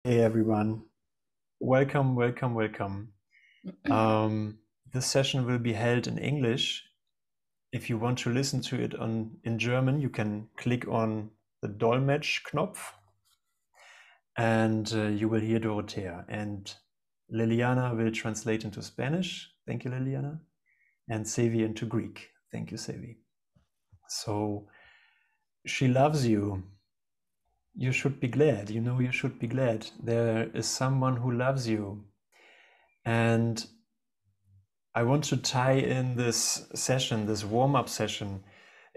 Hey everyone, welcome, welcome, welcome. Um, this session will be held in English. If you want to listen to it in German, you can click on the Dolmetsch-Knopf and you will hear Dorothea. And Liliana will translate into Spanish. Thank you, Liliana. And Sevi into Greek. Thank you, Sevi. So, she loves you. You should be glad. You know, you should be glad. There is someone who loves you. And I want to tie in this session, this warm-up session,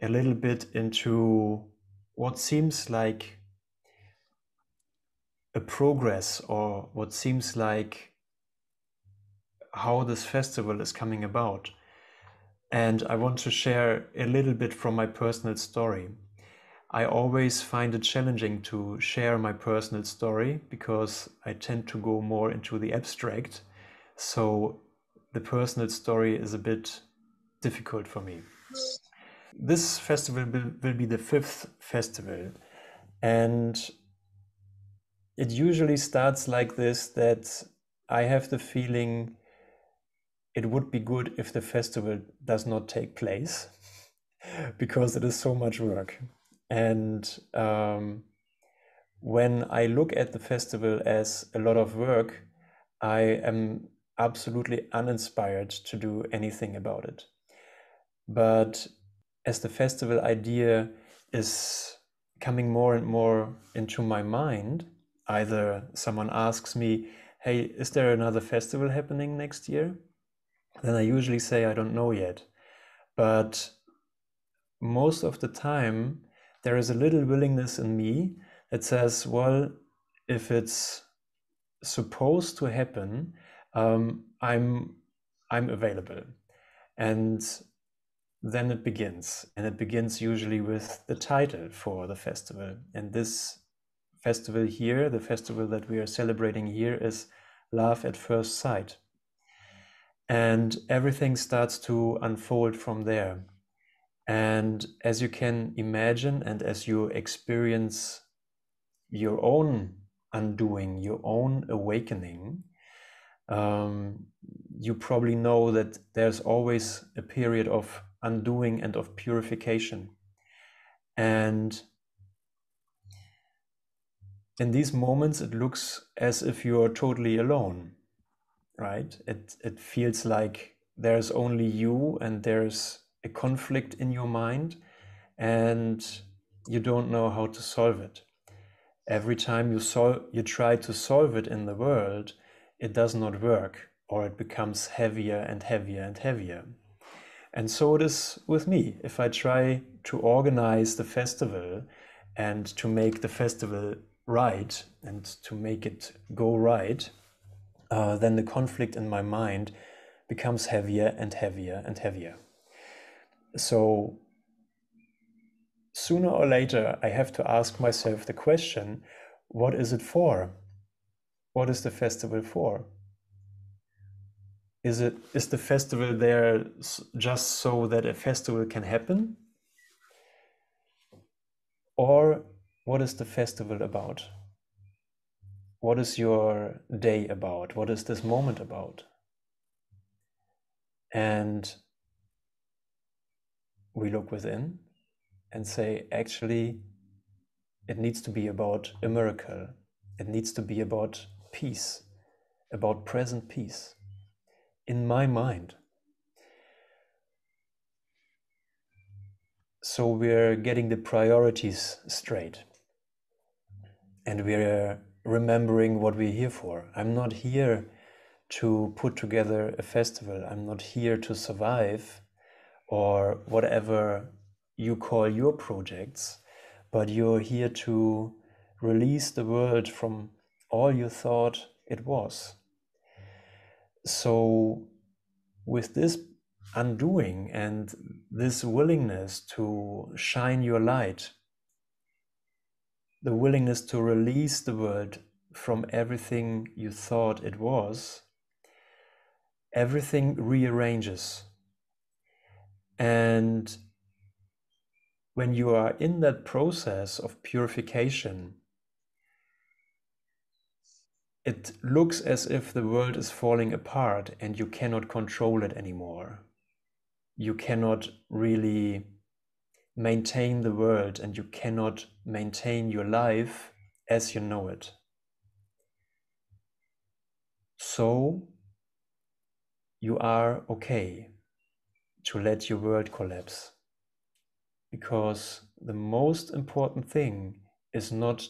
a little bit into what seems like a progress or what seems like how this festival is coming about. And I want to share a little bit from my personal story. I always find it challenging to share my personal story because I tend to go more into the abstract. So the personal story is a bit difficult for me. This festival will be the fifth festival, and it usually starts like this, that I have the feeling it would be good if the festival does not take place because it is so much work. And when I look at the festival as a lot of work, I am absolutely uninspired to do anything about it. But as the festival idea is coming more and more into my mind, either someone asks me, hey, is there another festival happening next year? Then I usually say, I don't know yet. But most of the time, there is a little willingness in me that says, well, if it's supposed to happen, I'm available. And then it begins, and it begins usually with the title for the festival. And this festival here, the festival that we are celebrating here, is Love at First Sight. And everything starts to unfold from there. And as you can imagine, and as you experience your own undoing, your own awakening, you probably know that there's always a period of undoing and of purification. And in these moments, it looks as if you are totally alone, right? It feels like there's only you and there's a conflict in your mind and you don't know how to solve it. Every time you try to solve it in the world, it does not work, or it becomes heavier and heavier and heavier. And so it is with me. If I try to organize the festival and to make the festival right and to make it go right, then the conflict in my mind becomes heavier and heavier and heavier. So sooner or later, I have to ask myself the question, what is it for? What is the festival for? Is the festival there just so that a festival can happen? Or what is the festival about? What is your day about? What is this moment about? And we look within and say, actually, it needs to be about a miracle. It needs to be about peace, about present peace in my mind. So we're getting the priorities straight. And we're remembering what we're here for. I'm not here to put together a festival. I'm not here to survive or whatever you call your projects, but you're here to release the world from all you thought it was. So with this undoing and this willingness to shine your light, the willingness to release the world from everything you thought it was, everything rearranges. And when you are in that process of purification, it looks as if the world is falling apart and you cannot control it anymore. You cannot really maintain the world and you cannot maintain your life as you know it. So you are okay to let your world collapse, because the most important thing is not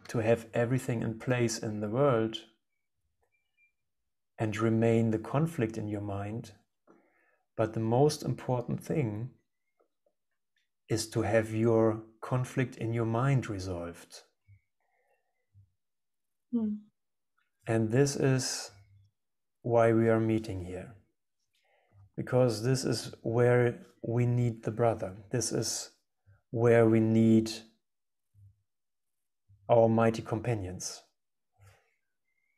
to have everything in place in the world and remain the conflict in your mind, but the most important thing is to have your conflict in your mind resolved. And this is why we are meeting here, because this is where we need the brother. This is where we need our mighty companions.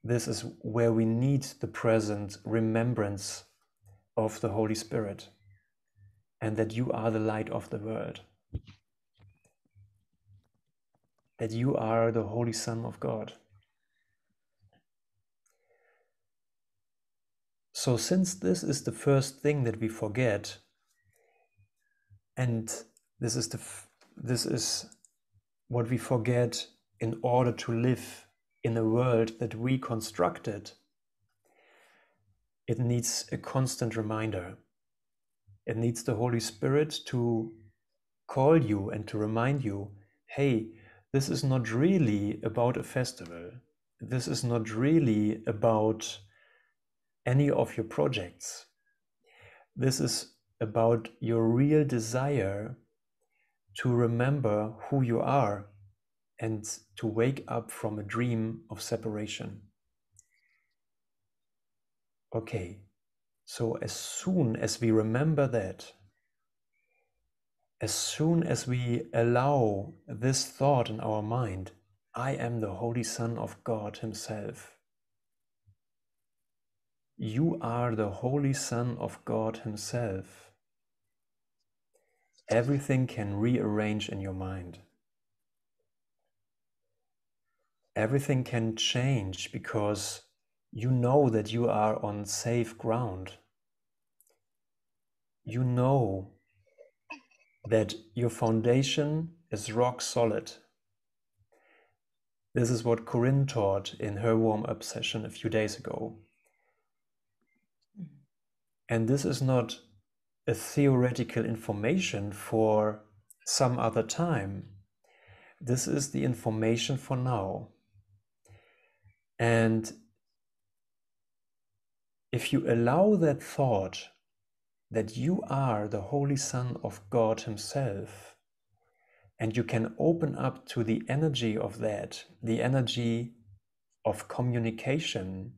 This is where we need the present remembrance of the Holy Spirit, and that you are the light of the world, that you are the Holy Son of God. So since this is the first thing that we forget, and this is what we forget in order to live in a world that we constructed, it needs a constant reminder. It needs the Holy Spirit to call you and to remind you, hey, this is not really about a festival. This is not really about any of your projects. This is about your real desire to remember who you are and to wake up from a dream of separation. Okay, so as soon as we remember that, as soon as we allow this thought in our mind, I am the Holy Son of God Himself. You are the Holy Son of God Himself. Everything can rearrange in your mind. Everything can change because you know that you are on safe ground. You know that your foundation is rock solid. This is what Corinne taught in her warm-up session a few days ago. And this is not a theoretical information for some other time. This is the information for now. And if you allow that thought that you are the Holy Son of God Himself, and you can open up to the energy of that, the energy of communication,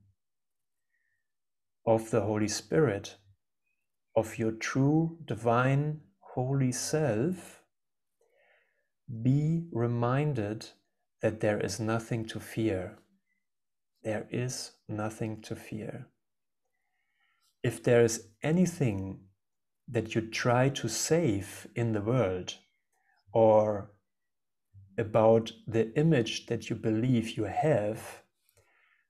of the Holy Spirit, of your true, divine, holy self, be reminded that there is nothing to fear. There is nothing to fear. If there is anything that you try to save in the world, or about the image that you believe you have,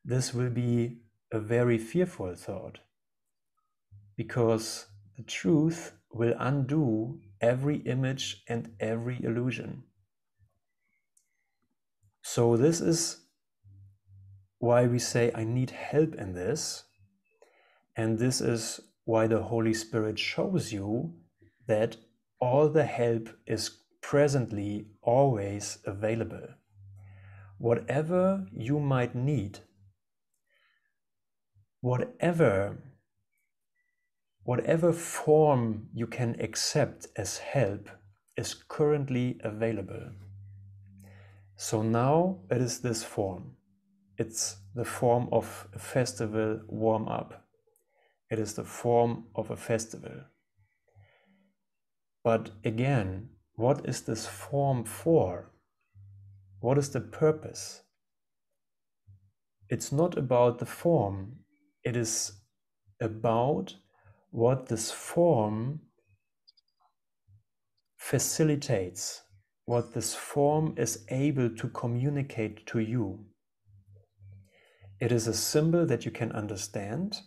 this will be a very fearful thought, because the truth will undo every image and every illusion. So this is why we say, I need help in this. And this is why the Holy Spirit shows you that all the help is presently always available. Whatever you might need, whatever form you can accept as help is currently available. So now it is this form. It's the form of a festival warm-up. It is the form of a festival. But again, what is this form for? What is the purpose? It's not about the form. It is about what this form facilitates, what this form is able to communicate to you. It is a symbol that you can understand.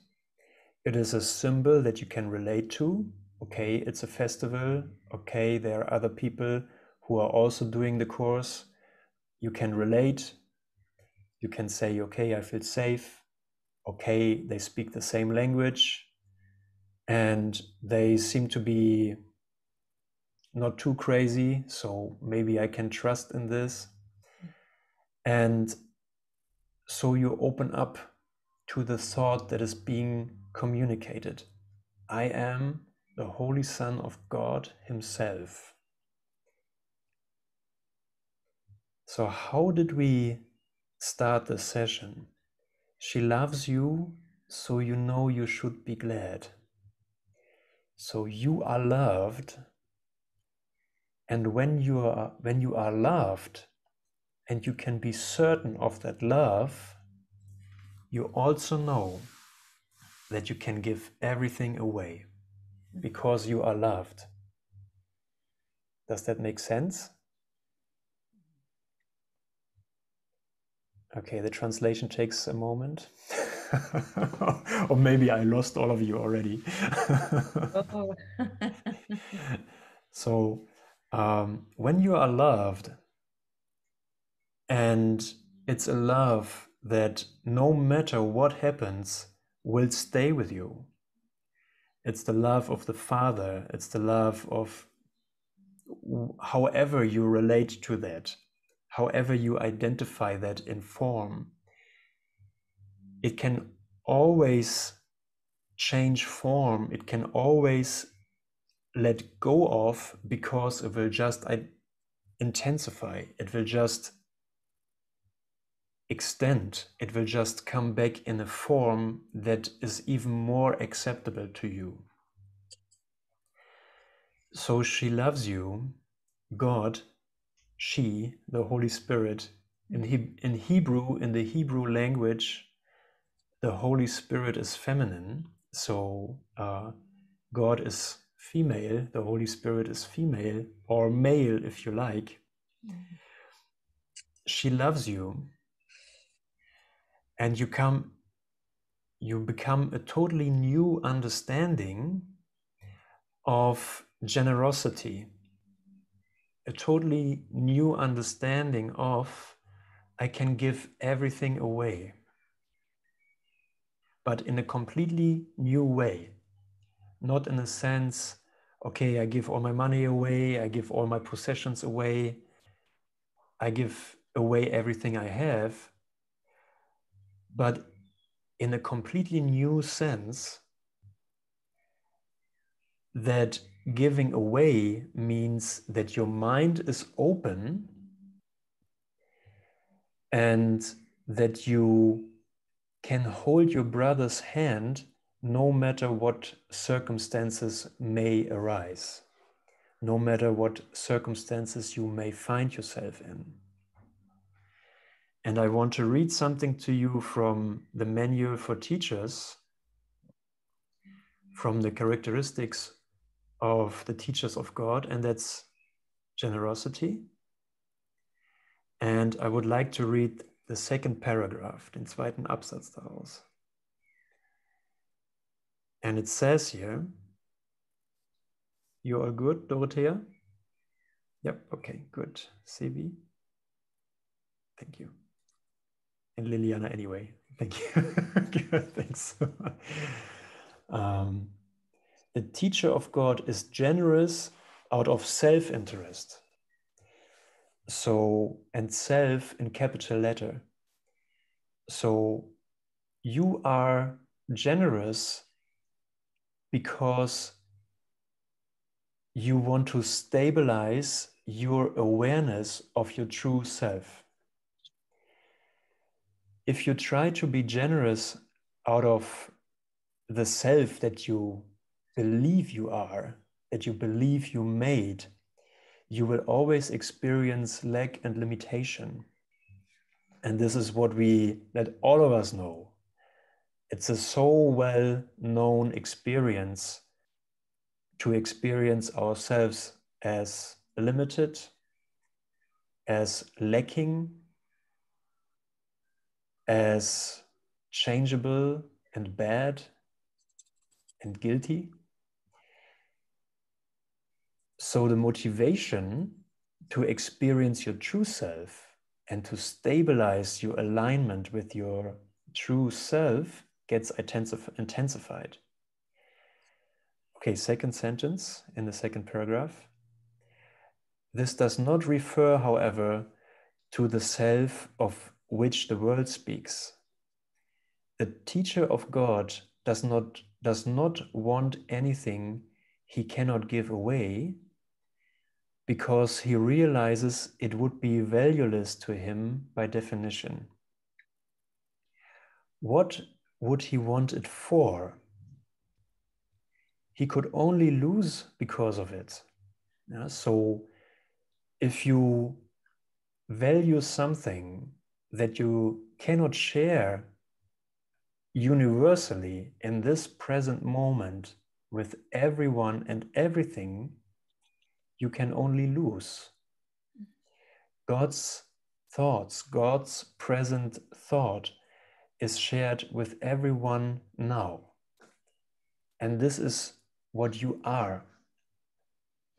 It is a symbol that you can relate to. Okay, it's a festival. Okay, there are other people who are also doing the course. You can relate. You can say, okay, I feel safe. Okay, they speak the same language and they seem to be not too crazy, so maybe I can trust in this. And so you open up to the thought that is being communicated. I am the Holy Son of God Himself. So how did we start the session? She loves you, so you know you should be glad. So you are loved, and when you are loved, and you can be certain of that love, you also know that you can give everything away because you are loved. Does that make sense? Okay, the translation takes a moment. Or maybe I lost all of you already. Oh. So, when you are loved, and it's a love that no matter what happens will stay with you. It's the love of the Father. It's the love of however you relate to that, however you identify that in form. It can always change form. It can always let go of because it will just intensify. It will just extend. It will just come back in a form that is even more acceptable to you. So she loves you, God, she, the Holy Spirit. In Hebrew, in the Hebrew language, the Holy Spirit is feminine. So God is female, the Holy Spirit is female, or male if you like. She loves you, and you become a totally new understanding of generosity, a totally new understanding of I can give everything away, but in a completely new way. Not in a sense, okay, I give all my money away, I give all my possessions away, I give away everything I have, but in a completely new sense that giving away means that your mind is open and that you can hold your brother's hand no matter what circumstances may arise, no matter what circumstances you may find yourself in. And I want to read something to you from the Manual for Teachers, from the characteristics of the teachers of God, and that's generosity. And I would like to read the second paragraph, den zweiten Absatz daraus. And it says here, you are good, Dorothea? Yep, okay, good. Sebi? Thank you. And Liliana anyway. Thank you. Good, thanks. The teacher of God is generous out of self-interest. So, and self in capital letter. So you are generous because you want to stabilize your awareness of your true self. If you try to be generous out of the self that you believe you are, that you believe you made, you will always experience lack and limitation. And this is what we let all of us know. It's a so well-known experience to experience ourselves as limited, as lacking, as changeable and bad and guilty. So the motivation to experience your true self and to stabilize your alignment with your true self gets intensified. Okay, second sentence in the second paragraph. This does not refer, however, to the self of which the world speaks. The teacher of God does not want anything he cannot give away, because he realizes it would be valueless to him by definition. What would he want it for? He could only lose because of it. Yeah? So if you value something that you cannot share universally in this present moment with everyone and everything, you can only lose. God's thoughts, God's present thought is shared with everyone now. And this is what you are.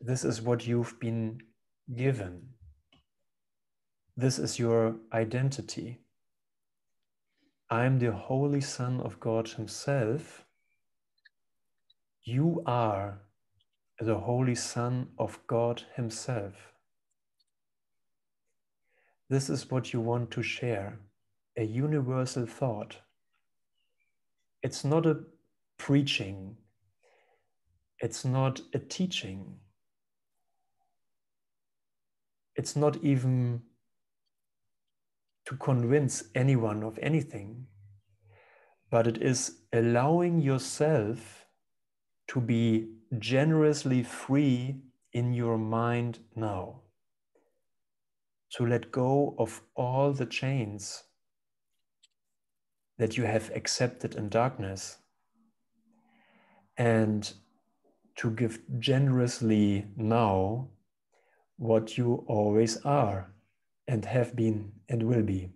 This is what you've been given. This is your identity. I'm the Holy Son of God Himself. You are the Holy Son of God Himself. This is what you want to share, a universal thought. It's not a preaching. It's not a teaching. It's not even to convince anyone of anything, but it is allowing yourself to be generously free in your mind now, to let go of all the chains that you have accepted in darkness, and to give generously now what you always are and have been and will be.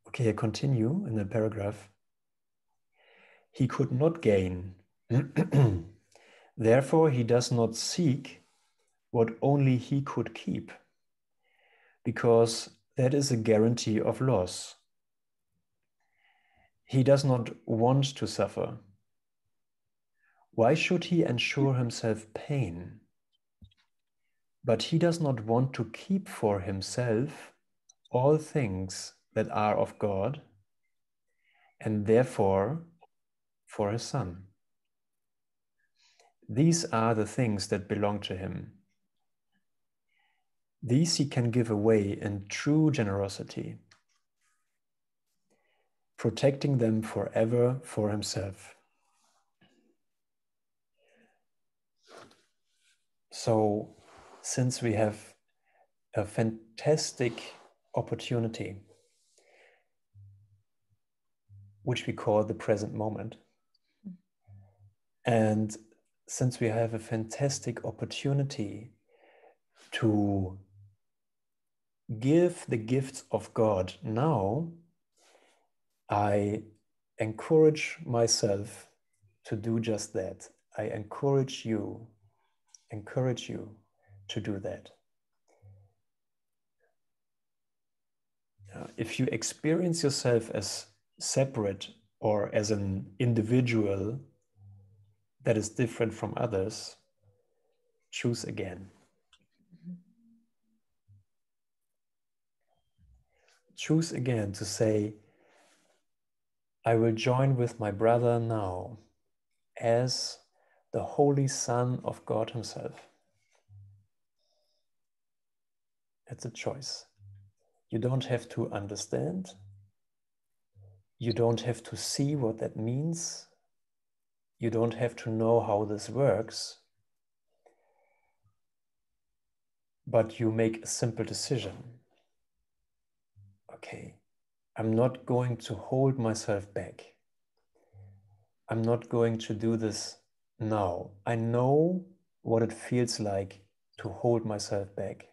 Okay, I continue in the paragraph. He could not gain. Therefore, he does not seek what only he could keep, because that is a guarantee of loss. He does not want to suffer. Why should he ensure himself pain? But he does not want to keep for himself all things that are of God, and therefore for his Son. These are the things that belong to him. These he can give away in true generosity, protecting them forever for himself. So, since we have a fantastic opportunity, which we call the present moment, and since we have a fantastic opportunity to give the gifts of God now, I encourage myself to do just that. I encourage you to do that. If you experience yourself as separate or as an individual that is different from others, choose again. Choose again to say, I will join with my brother now as the Holy Son of God Himself. It's a choice. You don't have to understand. You don't have to see what that means. You don't have to know how this works. But you make a simple decision. Okay, I'm not going to hold myself back. I'm not going to do this now. I know what it feels like to hold myself back.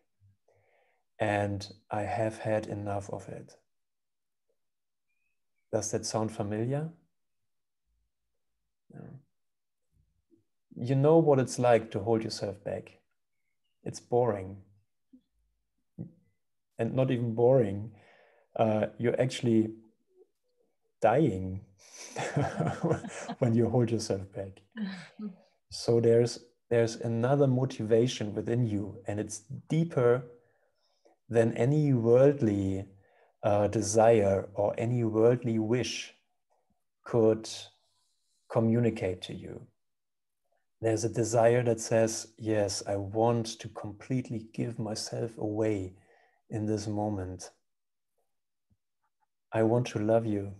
And I have had enough of it. Does that sound familiar? Yeah. You know what it's like to hold yourself back. It's boring. And not even boring. You're actually dying when you hold yourself back. So there's another motivation within you, and it's deeper than any worldly desire or any worldly wish could communicate to you. There's a desire that says, yes, I want to completely give myself away in this moment. I want to love you.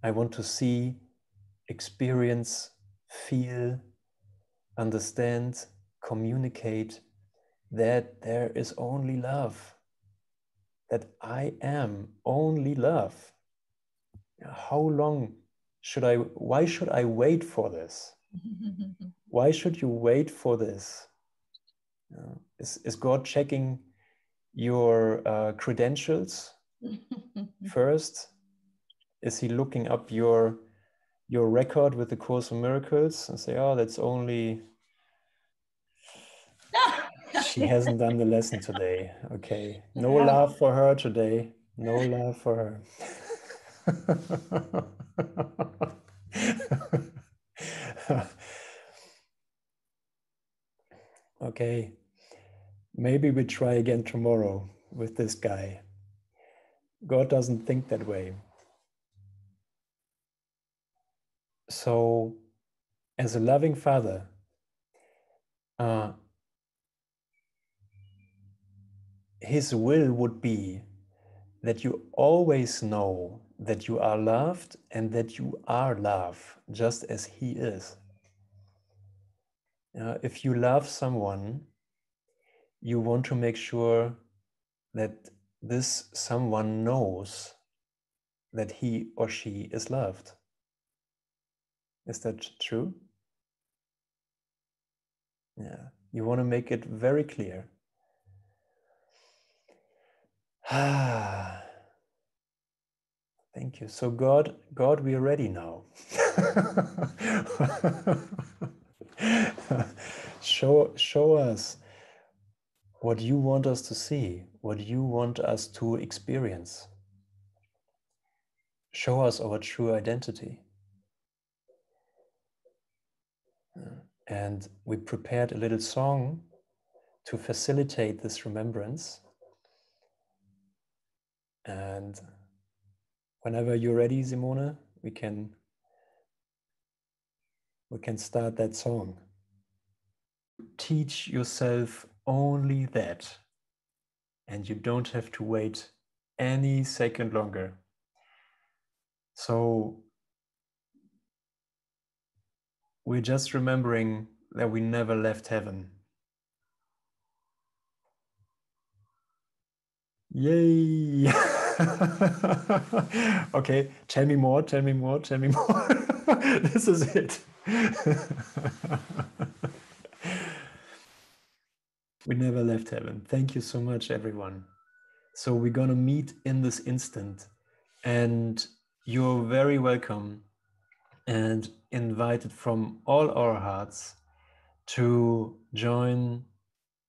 I want to see, experience, feel, understand, communicate that there is only love, that I am only love. How long why should I wait for this? Why should you wait for this? Is God checking your credentials first? Is he looking up your record with the Course in Miracles and say, oh, that's only, she hasn't done the lesson today. Okay, no love for her today. No love for her. Okay, maybe we try again tomorrow with this guy. God doesn't think that way. So, as a loving father, his will would be that you always know that you are loved and that you are love, just as he is. If you love someone, you want to make sure that this someone knows that he or she is loved. Is that true? Yeah, you want to make it very clear. Thank you. So God, we are ready now. Show us what you want us to see, what you want us to experience. Show us our true identity. And we prepared a little song to facilitate this remembrance. And whenever you're ready, Simone, we can start that song. Teach yourself only that, and you don't have to wait any second longer. So we're just remembering that we never left heaven. Yay! Okay, tell me more. This is it. We never left heaven. Thank you so much, everyone. So we're gonna meet in this instant, and you're very welcome and invited from all our hearts to join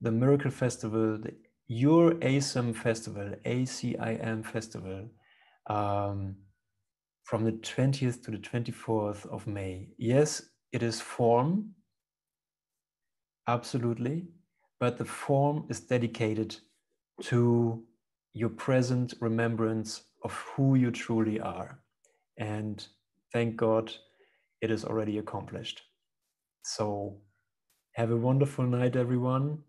the Miracle Festival, your ACIM Festival, ACIM Festival, from the 20th to the 24th of May. Yes, it is form, absolutely, but the form is dedicated to your present remembrance of who you truly are. And thank God it is already accomplished. So have a wonderful night, everyone.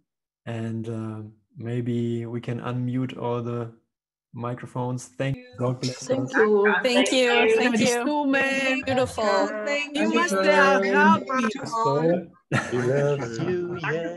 And maybe we can unmute all the microphones. Thank you. God bless Thank us. you. Thank you. Thank you. Beautiful. Thank You you. must have helped me. Pastor. He loves you, yeah.